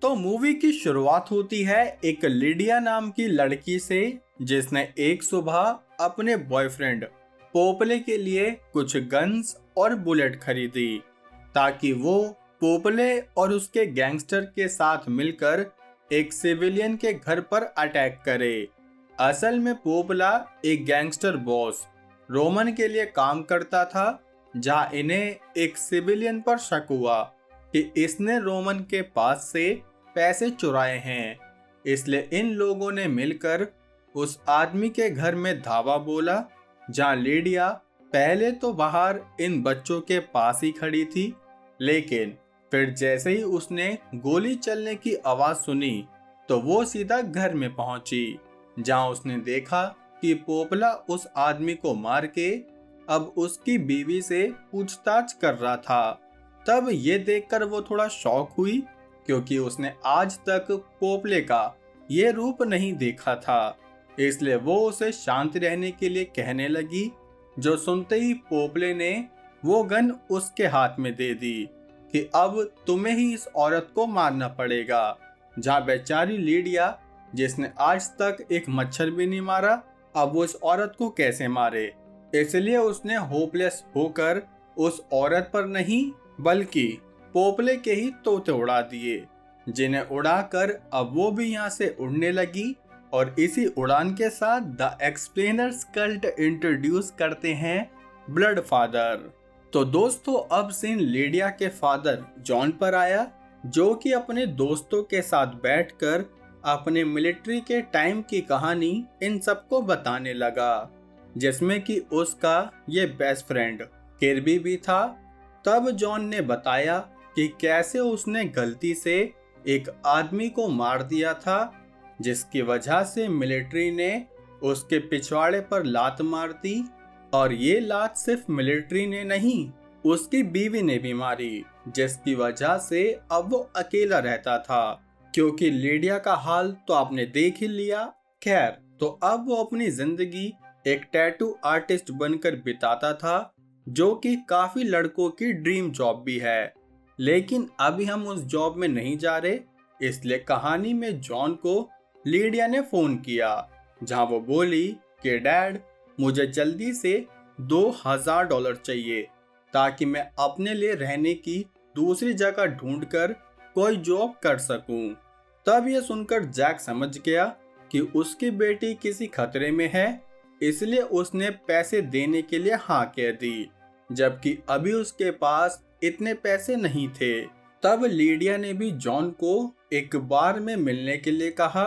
तो मूवी की शुरुआत होती है एक लिडिया नाम की लड़की से, जिसने एक सुबह अपने बॉयफ्रेंड पोपले के लिए कुछ गन्स और बुलेट खरीदी ताकि वो पोपले और उसके गैंगस्टर के साथ मिलकर एक सिविलियन के घर पर अटैक करे। असल में पोपला एक गैंगस्टर बॉस रोमन के लिए काम करता था, जहां इन्हें एक सिविलियन पर शक हुआ कि इसने रोमन के पास से पैसे चुराए हैं। इसलिए इन लोगों ने मिलकर उस आदमी के घर में धावा बोला, जहां लीडिया पहले तो बाहर इन बच्चों के पास ही खड़ी थी, लेकिन फिर जैसे ही उसने गोली चलने की आवाज सुनी तो वो सीधा घर में पहुंची, जहां उसने देखा कि पोपला उस आदमी को मार के अब उसकी बीवी से पूछताछ कर रहा था। तब ये देखकर वो थोड़ा शॉक हुई, क्योंकि उसने आज तक पोपले का ये रूप नहीं देखा था। इसलिए वो उसे शांत रहने के लिए कहने लगी, जो सुनते ही पोपले ने वो गन उसके हाथ में दे दी कि अब तुम्हें ही इस औरत को मारना पड़ेगा। जहाँ बेचारी लीडिया, जिसने आज तक एक मच्छर भी नहीं मारा, अब वो इस औरत को कैसे मारे। इसलिए उसने होपलेस होकर उस औरत पर नहीं बल्कि पोपले के ही तोते उड़ा दिए, जिन्हें उड़ाकर अब वो भी यहाँ से उड़ने लगी। और इसी उड़ान के साथ द एक्सप्लेनर्स कल्ट इंट्रोड्यूस करते हैं ब्लड फादर। तो दोस्तों, अब सीन लीडिया के फादर जॉन पर आया, जो कि अपने दोस्तों के साथ बैठकर अपने मिलिट्री के टाइम की कहानी इन सबको बताने लगा, जिसमें कि उसका ये बेस्ट फ्रेंड किर्बी भी था। तब जॉन ने बताया कि कैसे उसने गलती से एक आदमी को मार दिया था, जिसकी वजह से मिलिट्री ने उसके पिछवाड़े पर लात मार दी। और ये लात सिर्फ मिलिट्री ने नहीं, उसकी बीवी ने भी मारी, जिसकी वजह से अब वो अकेला रहता था, क्योंकि लीडिया का हाल तो आपने देख ही लिया। खैर, तो अब वो अपनी जिंदगी एक टैटू आर्टिस्ट बनकर बिताता था, जो कि काफी लड़कों की ड्रीम जॉब भी है। लेकिन अभी हम उस जॉब में नहीं जा रहे, इसलिए कहानी में जॉन को लीडिया ने फोन किया, जहां वो बोली कि डैड, मुझे जल्दी से $2000 चाहिए ताकि मैं अपने लिए रहने की दूसरी जगह ढूंढकर कोई जॉब कर सकूं। तब ये सुनकर जैक समझ गया कि उसकी बेटी किसी खतरे में है, इसलिए उसने पैसे देने के लिए हाँ कह दी, जबकि अभी उसके पास इतने पैसे नहीं थे। तब लीडिया ने भी जॉन को एक बार में मिलने के लिए कहा,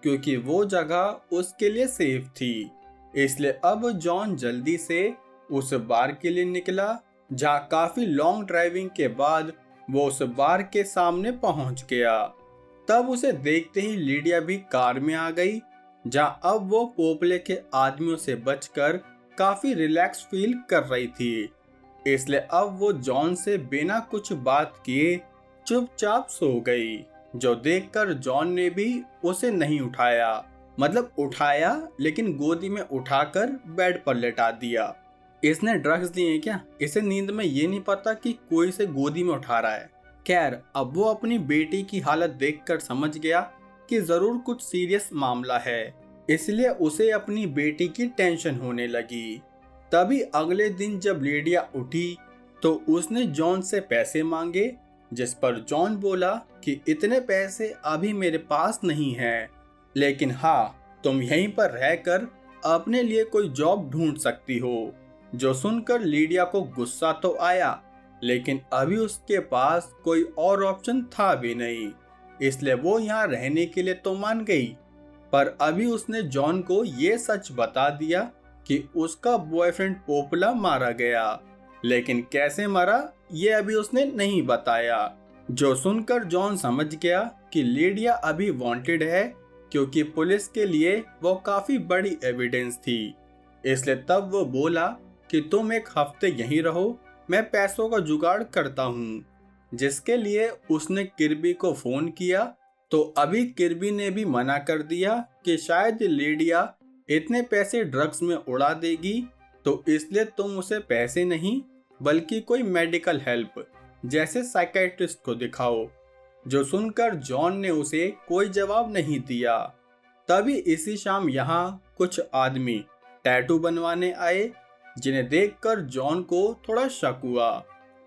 क्योंकि वो जगह उसके लिए सेफ थी। इसलिए अब जॉन जल्दी से उस बार के लिए निकला, जहाँ काफी लॉन्ग ड्राइविंग के बाद वो उस बार के सामने पहुंच गया। तब उसे देखते ही लीडिया भी कार में आ गई, जहाँ अब वो पोपले के आदमियों से बचकर काफी रिलैक्स फील कर रही थी। इसलिए अब वो जॉन से बिना कुछ बात किए चुपचाप सो गई, जो देखकर जॉन ने भी उसे नहीं उठाया, मतलब उठाया लेकिन गोदी में उठाकर बेड पर लेटा दिया। इसने ड्रग्स लिए क्या? इसे नींद में ये नहीं पता कि कोई इसे गोदी में उठा रहा है। खैर, अब वो अपनी बेटी की हालत देखकर समझ गया कि जरूर कुछ सीरियस मामला है, इसलिए उसे अपनी बेटी की टेंशन होने लगी। तभी अगले दिन जब लीडिया उठी तो उसने जॉन से पैसे मांगे, जिस पर जॉन बोला कि इतने पैसे अभी मेरे पास नहीं है, लेकिन हाँ, तुम यहीं पर रहकर अपने लिए कोई जॉब ढूंढ सकती हो। जो सुनकर लीडिया को गुस्सा तो आया, लेकिन अभी उसके पास कोई और ऑप्शन था भी नहीं, इसलिए वो यहाँ रहने के लिए तो मान गई। पर अभी उसने जॉन को ये सच बता दिया कि उसका बॉयफ्रेंड पोपला मारा गया, लेकिन कैसे मरा ये अभी उसने नहीं बताया। जो सुनकर जॉन समझ गया कि लीडिया अभी वांटेड है, क्योंकि पुलिस के लिए वो काफी बड़ी एविडेंस थी। इसलिए तब वो बोला कि तुम एक हफ्ते यहीं रहो, मैं पैसों का जुगाड़ करता हूँ। जिसके लिए उसने किर्बी को फोन किया, तो अभी किर्बी ने भी मना कर दिया कि शायद लीडिया इतने पैसे ड्रग्स में उड़ा देगी, तो इसलिए तुम उसे पैसे नहीं बल्कि कोई मेडिकल हेल्प जैसे साइकेट्रिस्ट को दिखाओ। जो सुनकर जॉन ने उसे कोई जवाब नहीं दिया। तभी इसी शाम यहाँ कुछ आदमी टैटू बनवाने आए, जिन्हें देखकर जॉन को थोड़ा शक हुआ।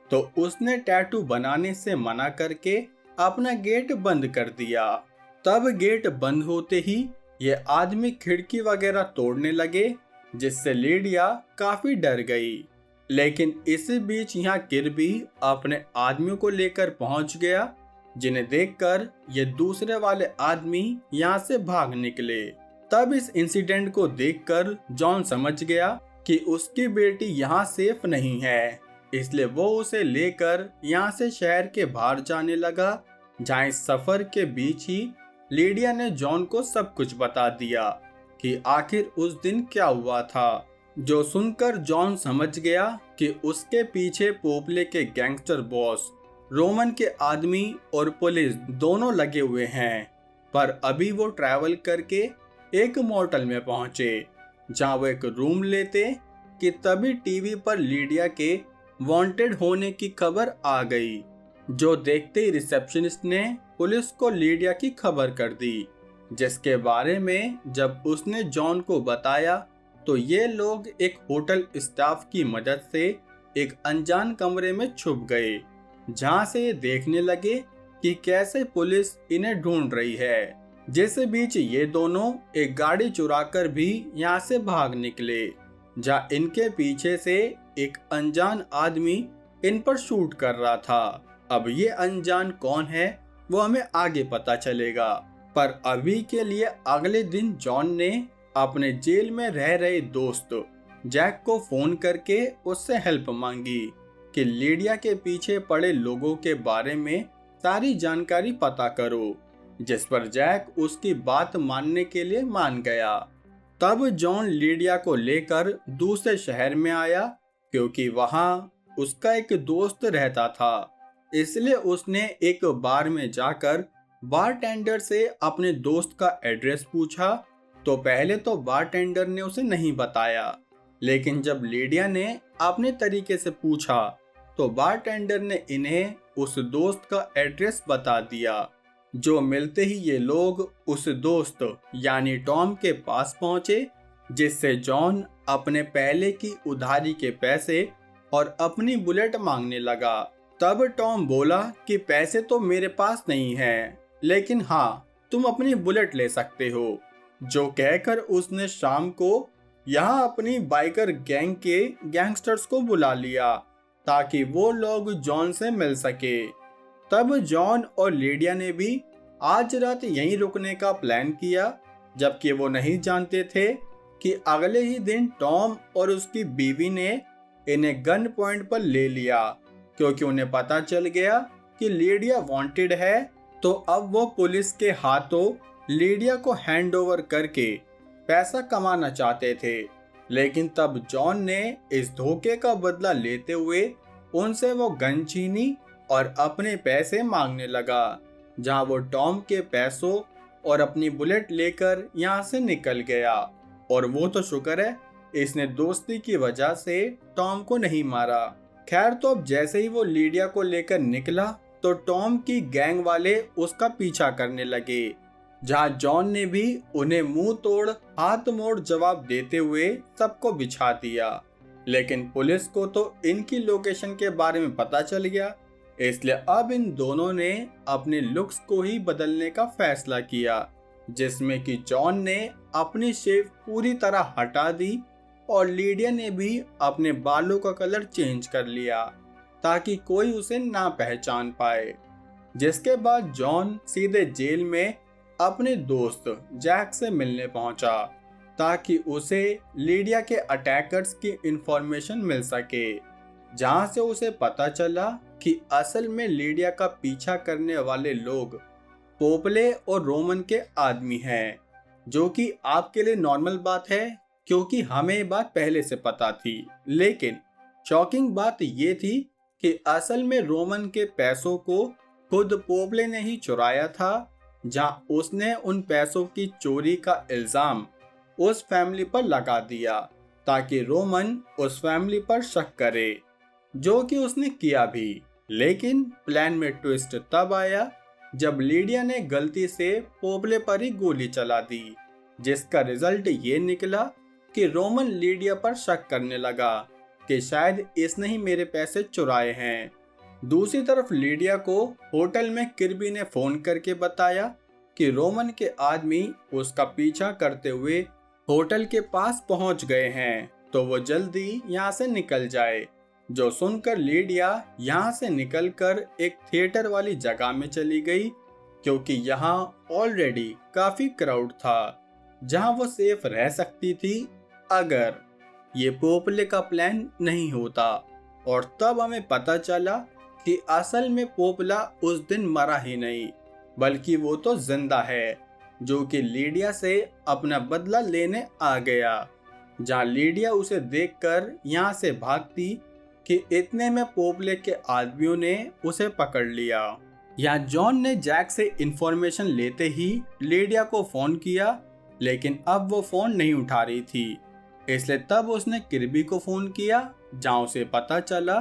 तो उसने टैटू बनाने से मना करके अपना गेट बंद कर दिया। तब गेट बंद होते ही ये आदमी खिड़की वगैरह तोड़ने लगे, जिससे लिडिया काफी डर गई। लेकिन इसी बीच यहाँ किर्बी अपने आदमियों को लेकर पहुंच गया, जिन्हें देखकर ये दूसरे वाले आदमी यहाँ से भाग निकले। तब इस इंसिडेंट को देखकर जॉन समझ गया कि उसकी बेटी यहाँ सेफ नहीं है, इसलिए वो उसे लेकर यहाँ से शहर के बाहर जाने लगा, जहाँ इस सफर के बीच ही लिडिया ने जॉन को सब कुछ बता दिया कि आखिर उस दिन क्या हुआ था। जो सुनकर जॉन समझ गया कि उसके पीछे पोपले के गैंगस्टर बॉस, रोमन के आदमी और पुलिस दोनों लगे हुए हैं। पर अभी वो ट्रैवल करके एक मोटल में पहुंचे, जहां वो एक रूम लेते कि तभी टीवी पर लिडिया के वांटेड होने की खबर आ गई। जो देखते ही रिसेप्शनिस्ट ने पुलिस को लिडिया की खबर कर दी, जिसके बारे में जब उसने जॉन को बताया तो ये लोग एक होटल स्टाफ की मदद से एक अनजान कमरे में छुप गए, जहां से ये देखने लगे कि कैसे पुलिस इन्हें ढूंढ रही है। जिस बीच ये दोनों एक गाड़ी चुराकर भी यहाँ से भाग निकले, जहाँ इनके पीछे से एक अनजान आदमी इन पर शूट कर रहा था। अब ये अनजान कौन है वो हमें आगे पता चलेगा, पर अभी के लिए अगले दिन जॉन ने अपने जेल में रह रहे दोस्त जैक को फोन करके उससे हेल्प मांगी कि लिडिया के पीछे पड़े लोगों के बारे में सारी जानकारी पता करो, जिस पर जैक उसकी बात मानने के लिए मान गया। तब जॉन लिडिया को लेकर दूसरे शहर में आया, क्योंकि वहाँ उसका एक दोस्त रहता था। इसलिए उसने एक बार में जाकर बारटेंडर से अपने दोस्त का एड्रेस पूछा। तो पहले तो बारटेंडर ने उसे नहीं बताया, लेकिन जब लिडिया ने अपने तरीके से पूछा तो बारटेंडर ने इन्हें उस दोस्त का एड्रेस बता दिया। जो मिलते ही ये लोग उस दोस्त यानी टॉम के पास पहुंचे, जिससे जॉन अपने पहले की उधारी के पैसे और अपनी बुलेट मांगने लगा। तब टॉम बोला कि पैसे तो मेरे पास नहीं है, लेकिन हाँ तुम अपनी बुलेट ले सकते हो। जो कहकर उसने शाम को यहाँ अपनी बाइकर गैंग के गैंगस्टर्स को बुला लिया, ताकि वो लोग जॉन से मिल सके। तब जॉन और लिडिया ने भी आज रात यहीं रुकने का प्लान किया, जबकि वो नहीं जानते थे कि अगले ही दिन टॉम और उसकी बीवी ने इन्हें गन पॉइंट पर ले लिया, क्योंकि उन्हें पता चल गया कि लिडिया वांटेड है। तो अब वो पुलिस के हाथों लिडिया को हैंड ओवर करके पैसा कमाना चाहते थे। लेकिन तब जॉन ने इस धोखे का बदला लेते हुए उनसे वो गन छीनी और अपने पैसे मांगने लगा, जहां वो टॉम के पैसों और अपनी बुलेट लेकर यहाँ से निकल गया। और वो तो शुक्र है इसने दोस्ती की वजह से टॉम को नहीं मारा। खैर, तो अब जैसे ही वो लिडिया को लेकर निकला तो टॉम की गैंग वाले उसका पीछा करने लगे, जहां जॉन ने भी उन्हें मुंह तोड़ हाथ मोड़ जवाब देते हुए सबको बिछा दिया। लेकिन पुलिस को तो इनकी लोकेशन के बारे में पता चल गया, इसलिए अब इन दोनों ने अपने लुक्स को ही बदलने का फैसला किया, जिसमें कि जॉन ने अपनी शेव पूरी तरह हटा दी और लिडिया ने भी अपने बालों का कलर चेंज कर लिया, ताकि कोई उसे ना पहचान पाए। जिसके बाद जॉन सीधे जेल में अपने दोस्त जैक से मिलने पहुंचा, ताकि उसे लिडिया के अटैकर्स की इंफॉर्मेशन मिल सके, जहां से उसे पता चला कि असल में लिडिया का पीछा करने वाले लोग पोपले और रोमन के आदमी हैं, जो कि आपके लिए नॉर्मल बात है, क्योंकि हमें ये बात पहले से पता थी। लेकिन शॉकिंग बात ये थी कि असल में रोमन के पैसों को खुद पोपले ने ही चुराया था, जहां उसने उन पैसों की चोरी का इल्जाम उस फैमिली पर लगा दिया, ताकि रोमन उस फैमिली पर शक करे, जो कि उसने किया भी। लेकिन प्लान में ट्विस्ट तब आया जब लीडिया ने गलती से पोपले पर ही गोली चला दी, जिसका रिजल्ट ये निकला कि रोमन लीडिया पर शक करने लगा कि शायद इसने ही मेरे पैसे चुराए हैं। दूसरी तरफ लीडिया को होटल में किर्बी ने फोन करके बताया कि रोमन के आदमी उसका पीछा करते हुए होटल के पास पहुंच गए हैं, तो वो जल्दी यहाँ से निकल जाए। जो सुनकर लीडिया यहाँ से निकलकर एक थिएटर वाली जगह में चली गई, क्योंकि यहाँ ऑलरेडी काफी क्राउड था, जहाँ वो सेफ रह सकती थी अगर ये पोपले का प्लान नहीं होता। और तब हमें पता चला कि असल में पोपला उस दिन मरा ही नहीं, बल्कि वो तो जिंदा है, जो कि लीडिया से अपना बदला लेने आ गया। जहाँ लीडिया उसे देखकर यहाँ से भागती कि इतने में पोपले के आदमियों ने उसे पकड़ लिया। यहाँ जॉन ने जैक से इंफॉर्मेशन लेते ही लीडिया को फोन किया, लेकिन अब वो फोन नहीं उठा रही थी, इसलिए तब उसने किर्बी को फोन किया, जहाँ उसे पता चला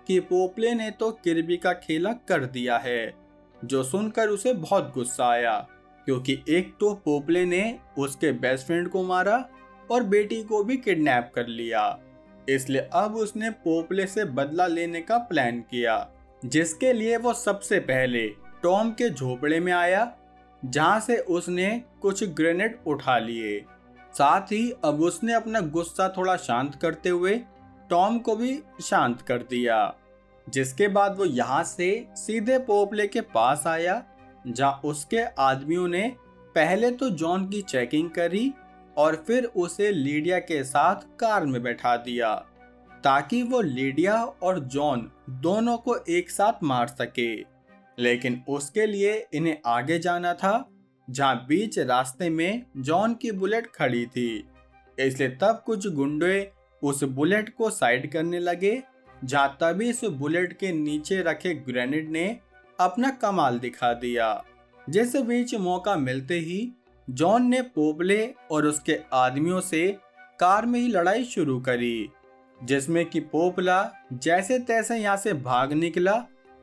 कि पोपले ने तो किर्बी का खेला कर दिया है। जो सुनकर उसे बहुत गुस्सा आया, क्योंकि एक तो पोपले ने उसके बेस्ट फ्रेंड को मारा और बेटी को भी किडनैप कर लिया, इसलिए अब उसने पोपले से बदला लेने का प्लान किया, जिसके लिए वो सबसे पहले टॉम के झोपड़े में आया, जहां से उसने कुछ ग्रेनेड उठा लिए। साथ ही अब उसने अपना गुस्सा थोड़ा शांत करते हुए टॉम को भी शांत कर दिया, जिसके बाद वो यहाँ से सीधे पोपले के पास आया, जहाँ उसके आदमियों ने पहले तो जॉन की चेकिंग करी और फिर उसे लीडिया के साथ कार में बैठा दिया, ताकि वो लीडिया और जॉन दोनों को एक साथ मार सके। लेकिन उसके लिए इन्हें आगे जाना था, जहाँ बीच रास्ते में जॉन की बुलेट खड़ी थी, इसलिए तब कुछ गुंडे उस बुलेट को साइड करने लगे, जहाँ तभी इस बुलेट के नीचे रखे ग्रेनेड ने अपना कमाल दिखा दिया। जिस बीच मौका मिलते ही जॉन ने पोपले और उसके आदमियों से कार में ही लड़ाई शुरू करी, जिसमें कि पोपला जैसे तैसे यहाँ से भाग निकला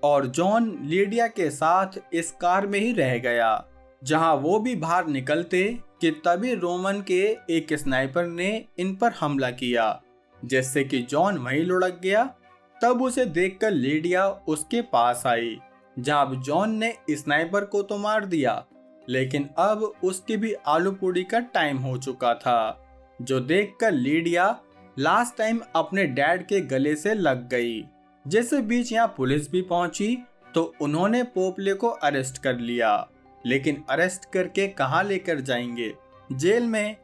और जॉन लीडिया के साथ इस कार में ही रह गया। जहां वो भी बाहर निकलते कि तभी रोमन के एक स्नाइपर ने इन पर हमला किया, जिससे कि जॉन वहीं लुढ़क गया। तब उसे देखकर लीडिया उसके पास आई, जहां जॉन ने स्नाइपर को तो मार दिया, लेकिन अब उसकी भी आलू पूड़ी का टाइम हो चुका था, जो देखकर लीडिया लास्ट टाइम अपने डैड के गले से लग गई। जिस बीच यहाँ पुलिस भी पहुंची तो उन्होंने पोपले को अरेस्ट कर लिया, लेकिन अरेस्ट करके कहाँ लेकर जाएंगे? जेल में।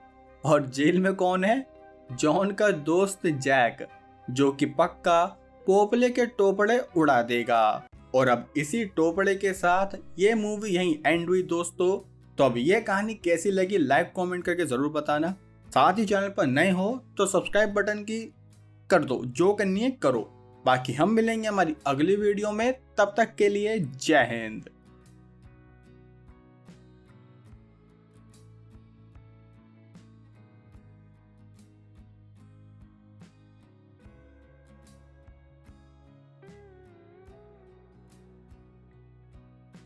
और जेल में कौन है? जॉन का दोस्त जैक, जो कि पक्का पोपले के टोपड़े उड़ा देगा। और अब इसी टोपड़े के साथ ये मूवी यहीं एंड हुई दोस्तों। तो अब ये कहानी कैसी लगी लाइक कमेंट करके जरूर बताना। साथ ही चैनल पर नए हो तो सब्सक्राइब बटन की कर दो, जो करनी है करो। बाकी हम मिलेंगे हमारी अगली वीडियो में, तब तक के लिए जय हिंद।